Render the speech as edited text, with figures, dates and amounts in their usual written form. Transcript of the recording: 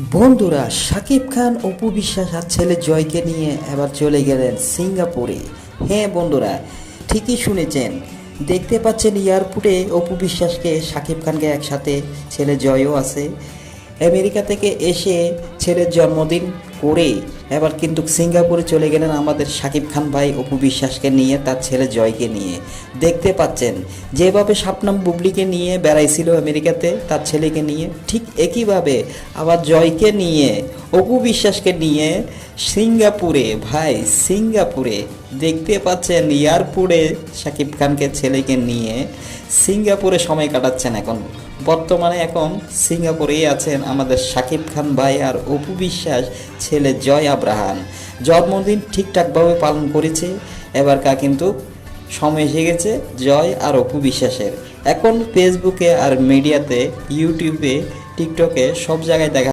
বন্ধুরা, শাকিব খান অপু বিশ্বাস আর ছেলে জয়কে নিয়ে এবার চলে গেলেন সিঙ্গাপুরে। হ্যাঁ বন্ধুরা, ঠিকই শুনেছেন। দেখতে পাচ্ছেন এয়ারপোর্টে অপু বিশ্বাসকে, শাকিব খানকে একসাথে, ছেলে জয়ও আছে। আমেরিকা থেকে এসে ছেলের জন্মদিন করে এবার কিন্তু সিঙ্গাপুরে চলে গেলেন আমাদের শাকিব খান ভাই অপু বিশ্বাসকে নিয়ে, তার ছেলে জয়কে নিয়ে। দেখতে পাচ্ছেন যেভাবে শাবনম বুবলিকে নিয়ে বেড়াইছিল আমেরিকাতে তার ছেলেকে নিয়ে, ঠিক একইভাবে আবার জয়কে নিয়ে, অপু বিশ্বাসকে নিয়ে সিঙ্গাপুরে, ভাই সিঙ্গাপুরে দেখতে পাচ্ছেন এয়ারপোর্টে শাকিব খানকে ছেলেকে নিয়ে সিঙ্গাপুরে সময় কাটাচ্ছেন। এখন বর্তমানে এখন সিঙ্গাপুরেই আছেন আমাদের শাকিব খান ভাই আর অপু বিশ্বাস ছেলে জয় আব্রাহাম। জন্মদিন ঠিকঠাকভাবে পালন করেছে। এবারকার কিন্তু সময় এসে গেছে জয় আর অপু বিশ্বাসের। এখন ফেসবুকে আর মিডিয়াতে, ইউটিউবে, টিকটকে সব জায়গায় দেখা